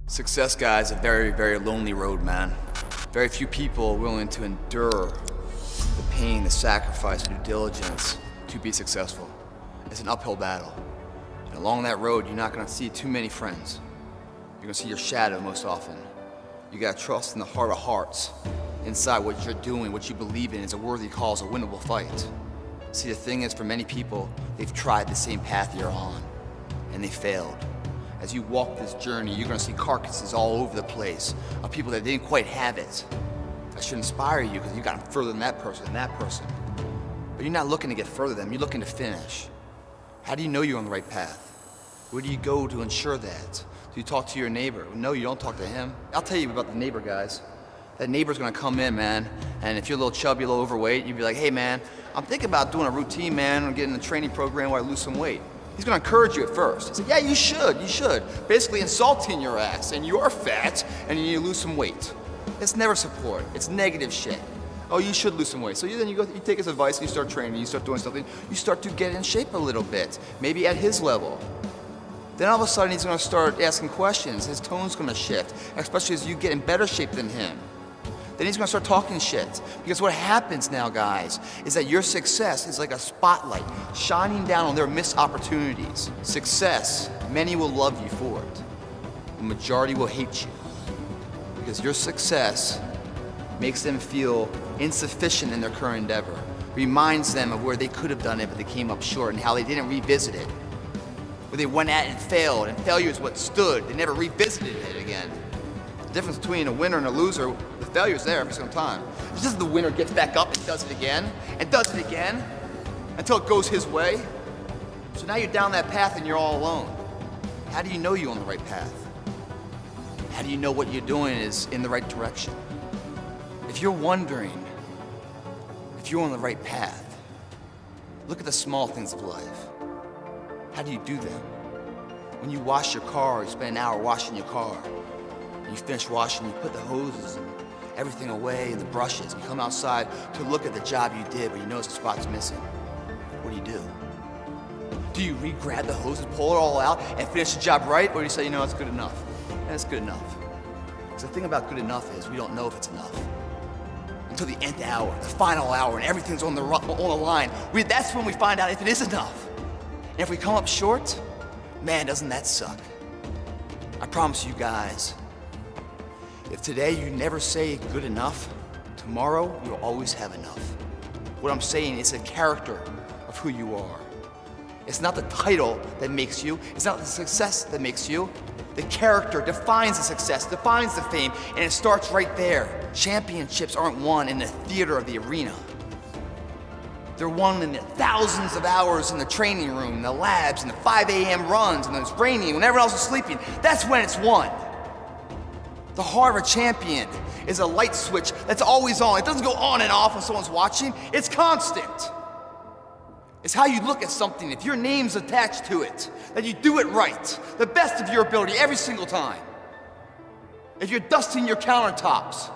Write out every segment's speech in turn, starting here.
Success, guys, is a very, very lonely road, man. Very few people are willing to endure the pain, the sacrifice, the due diligence to be successful. It's an uphill battle. And along that road, you're not gonna see too many friends. You're gonna see your shadow most often. You gotta trust in the heart of hearts, inside what you're doing, what you believe in is a worthy cause, a winnable fight. See, the thing is, for many people, they've tried the same path you're on, and they failed. As you walk this journey, you're gonna see carcasses all over the place of people that didn't quite have it. That should inspire you because you got further than that person and that person. But you're not looking to get further than them, you're looking to finish. How do you know you're on the right path? Where do you go to ensure that? Do you talk to your neighbor? No, you don't talk to him. I'll tell you about the neighbor, guys. That neighbor's gonna come in, man, and if you're a little chubby, a little overweight, you'd be like, hey man, I'm thinking about doing a routine, man, or getting a training program where I lose some weight. He's gonna encourage you at first. He's like, yeah, you should. Basically insulting your ass, and you're fat, and you need to lose some weight. It's never support, it's negative shit. Oh, you should lose some weight. So then you take his advice, and you start training, you start doing something, you start to get in shape a little bit, maybe at his level. Then all of a sudden he's gonna start asking questions, his tone's gonna shift, especially as you get in better shape than him. Then he's gonna start talking shit. Because what happens now, guys, is that your success is like a spotlight shining down on their missed opportunities. Success, many will love you for it. The majority will hate you. Because your success makes them feel insufficient in their current endeavor. Reminds them of where they could have done it, but they came up short, and how they didn't revisit it. Where they went at it and failed, and failure is what stood. They never revisited it again. The difference between a winner and a loser, the failure's there every single time. It's just the winner gets back up and does it again, until it goes his way. So now you're down that path and you're all alone. How do you know you're on the right path? How do you know what you're doing is in the right direction? If you're wondering if you're on the right path, look at the small things of life. How do you do them? When you wash your car, you spend an hour washing your car. You finish washing, you put the hoses and everything away and the brushes. You come outside to look at the job you did, but you notice the spot's missing. What do? Do you re-grab the hoses, pull it all out, and finish the job right? Or do you say, you know, it's good enough? And it's good enough. Because the thing about good enough is we don't know if it's enough. Until the nth hour, the final hour, and everything's on the line. That's when we find out if it is enough. And if we come up short, man, doesn't that suck? I promise you guys, if today you never say good enough, tomorrow you'll always have enough. What I'm saying is the character of who you are. It's not the title that makes you, it's not the success that makes you. The character defines the success, defines the fame, and it starts right there. Championships aren't won in the theater of the arena. They're won in the thousands of hours in the training room, in the labs, in the 5 a.m. runs, and it's raining, when everyone else is sleeping. That's when it's won. The heart of a champion is a light switch that's always on. It doesn't go on and off when someone's watching. It's constant. It's how you look at something. If your name's attached to it, that you do it right, the best of your ability every single time. If you're dusting your countertops,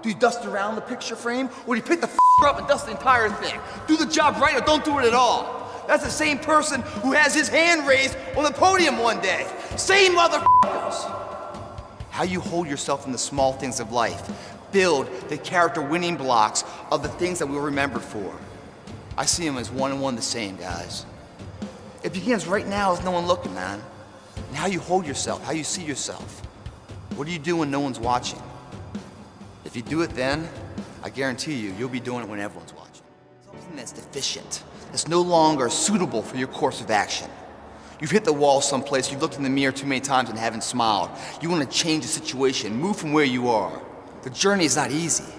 do you dust around the picture frame, or do you pick the up and dust the entire thing? Do the job right or don't do it at all. That's the same person who has his hand raised on the podium one day. Same motherfuckers. How you hold yourself in the small things of life. Build the character winning blocks of the things that we'll remember for. I see them as one and one the same, guys. It begins right now with no one looking, man. And how you hold yourself, how you see yourself. What do you do when no one's watching? If you do it then, I guarantee you'll be doing it when everyone's watching. Something that's deficient, that's no longer suitable for your course of action. You've hit the wall someplace, you've looked in the mirror too many times and haven't smiled. You want to change the situation, move from where you are. The journey is not easy.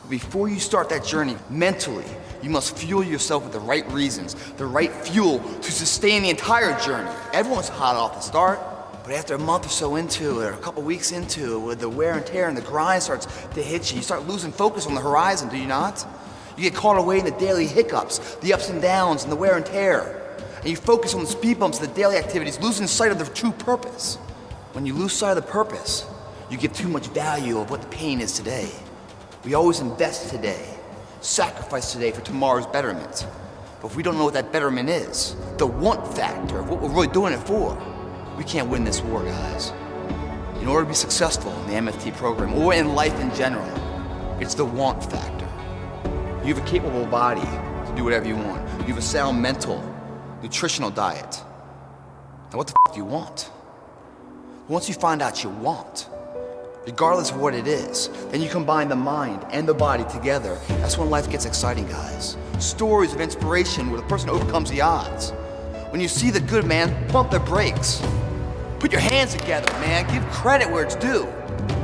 But before you start that journey mentally, you must fuel yourself with the right reasons, the right fuel to sustain the entire journey. Everyone's hot off the start, but after a month or so into it, or a couple weeks into it, with the wear and tear and the grind starts to hit you, you start losing focus on the horizon, do you not? You get caught away in the daily hiccups, the ups and downs, and the wear and tear. And you focus on the speed bumps of the daily activities, losing sight of the true purpose. When you lose sight of the purpose, you give too much value of what the pain is today. We always invest today, sacrifice today for tomorrow's betterment. But if we don't know what that betterment is, the want factor of what we're really doing it for, we can't win this war, guys. In order to be successful in the MFT program or in life in general, it's the want factor. You have a capable body to do whatever you want. You have a sound mental, nutritional diet. Now what the f do you want? Once you find out you want, regardless of what it is, then you combine the mind and the body together. That's when life gets exciting, guys. Stories of inspiration where the person overcomes the odds. When you see the good man, pump the brakes. Put your hands together, man. Give credit where it's due.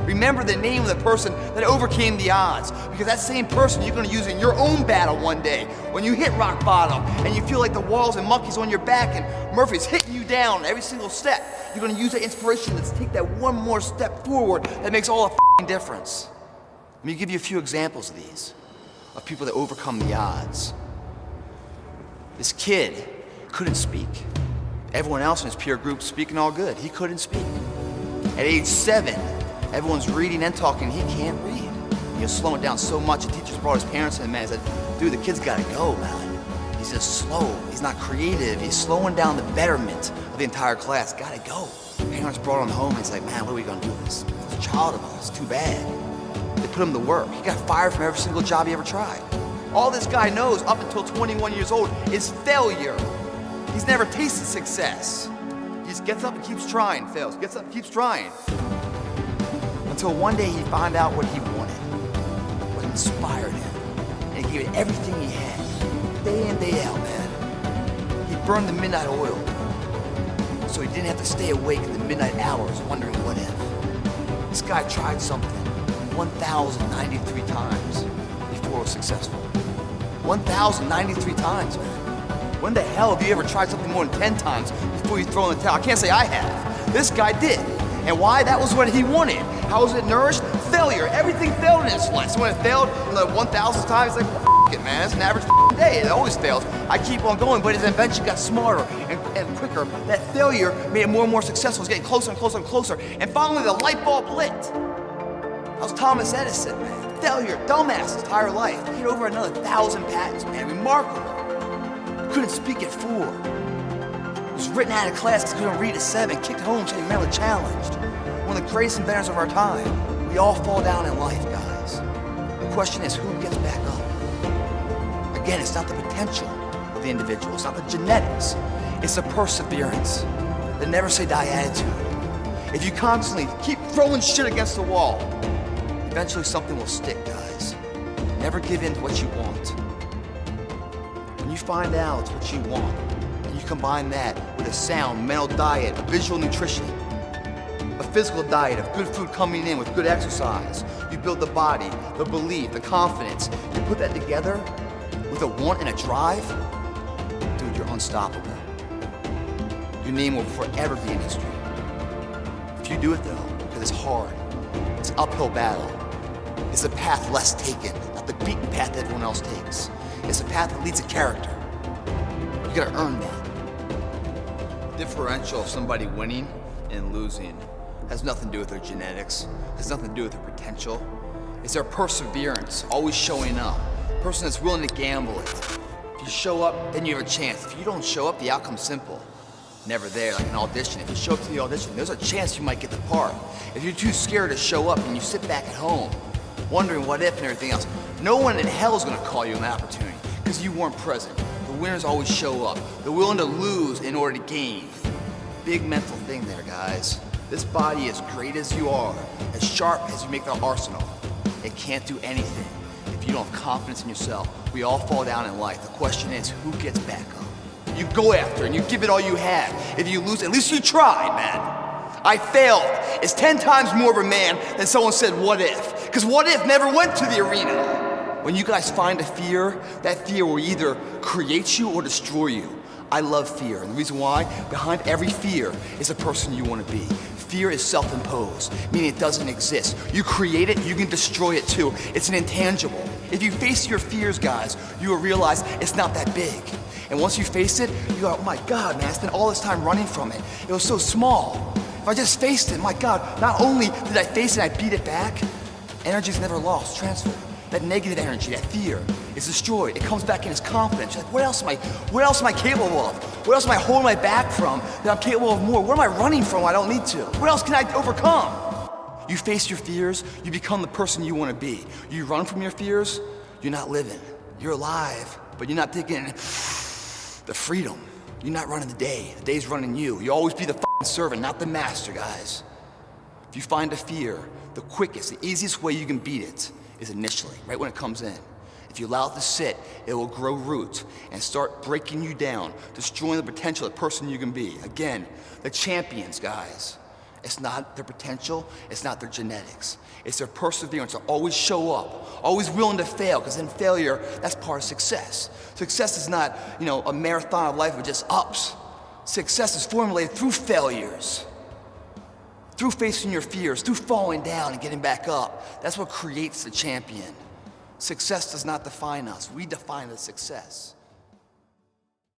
Remember the name of the person that overcame the odds, because that same person you're gonna use in your own battle one day. When you hit rock bottom and you feel like the walls and monkeys on your back and Murphy's hitting you down every single step, you're gonna use that inspiration to take that one more step forward that makes all the f***ing difference. Let me give you a few examples of these, of people that overcome the odds. This kid couldn't speak. Everyone else in his peer group speaking all good. He couldn't speak. At age 7, everyone's reading and talking. He can't read. He was slowing down so much. The teachers brought his parents in, man, and said, dude, the kid's gotta go, man. He's just slow. He's not creative. He's slowing down the betterment of the entire class. Gotta go. Parents brought him home and he's like, man, what are we gonna do with this? It's a child of ours. Too bad. They put him to work. He got fired from every single job he ever tried. All this guy knows up until 21 years old is failure. He's never tasted success. He just gets up and keeps trying, fails, gets up and keeps trying. Until one day he found out what he wanted, what inspired him, and he gave it everything he had, day in, day out, man. He burned the midnight oil, so he didn't have to stay awake in the midnight hours wondering what if. This guy tried something 1,093 times before it was successful. 1,093 times, man. When the hell have you ever tried something more than 10 times before you throw in the towel? I can't say I have. This guy did. And why? That was what he wanted. How was it nourished? Failure. Everything failed in his life. So when it failed like 1,000 times, it's like, well, it, man. It's an average day. It always fails. I keep on going, but his invention got smarter and quicker. That failure made it more and more successful. It's getting closer and closer and closer. And finally, the light bulb lit. That was Thomas Edison, man. Failure, dumbass his entire life. He had over another 1,000 patents, man. Remarkable. Couldn't speak at 4. Was written out of class because he couldn't read at 7. Kicked home, saying mentally challenged. One of the greatest inventors of our time. We all fall down in life, guys. The question is, who gets back up? Again, it's not the potential of the individual. It's not the genetics. It's the perseverance. The never say die attitude. If you constantly keep throwing shit against the wall, eventually something will stick, guys. Never give in to what you want. When you find out what you want, and you combine that with a sound mental diet, visual nutrition, a physical diet of good food coming in with good exercise, you build the body, the belief, the confidence. You put that together with a want and a drive, dude, you're unstoppable. Your name will forever be in history. If you do it though, because it's hard, it's an uphill battle. It's a path less taken, not the beaten path that everyone else takes. It's a path that leads to character. You gotta earn that. Differential of somebody winning and losing has nothing to do with their genetics, has nothing to do with their potential. It's their perseverance, always showing up. A person that's willing to gamble it. If you show up, then you have a chance. If you don't show up, the outcome's simple. Never there, like an audition. If you show up to the audition, there's a chance you might get the part. If you're too scared to show up and you sit back at home, wondering what if and everything else, no one in hell is gonna call you an opportunity because you weren't present. The winners always show up. They're willing to lose in order to gain. Big mental thing there, guys. This body, as great as you are, as sharp as you make the arsenal, it can't do anything if you don't have confidence in yourself. We all fall down in life. The question is, who gets back up? You go after it and you give it all you have. If you lose, at least you tried, man. I failed. It's 10 times more of a man than someone said, what if? Because what if never went to the arena. When you guys find a fear, that fear will either create you or destroy you. I love fear, and the reason why, behind every fear is a person you want to be. Fear is self-imposed, meaning it doesn't exist. You create it, you can destroy it too. It's an intangible. If you face your fears, guys, you will realize it's not that big. And once you face it, you go, oh my God, man, I spent all this time running from it. It was so small. If I just faced it, my God, not only did I face it, I beat it back, energy's never lost, transferred. that negative energy, that fear, is destroyed. It comes back in as confidence. You're like, what else am I capable of? What else am I holding my back from that I'm capable of more? What am I running from I don't need to? What else can I overcome? You face your fears, you become the person you want to be. You run from your fears, you're not living. You're alive, but you're not taking the freedom. You're not running the day. The day's running you. You always be the servant, not the master, guys. If you find a fear, the quickest, the easiest way you can beat it is initially, right when it comes in. If you allow it to sit, it will grow roots and start breaking you down, destroying the potential of the person you can be. Again, the champions, guys. It's not their potential, it's not their genetics. It's their perseverance to always show up, always willing to fail, because in failure, that's part of success. Success is not, a marathon of life with just ups. Success is formulated through failures, through facing your fears, through falling down and getting back up. That's what creates the champion. Success does not define us. We define the success.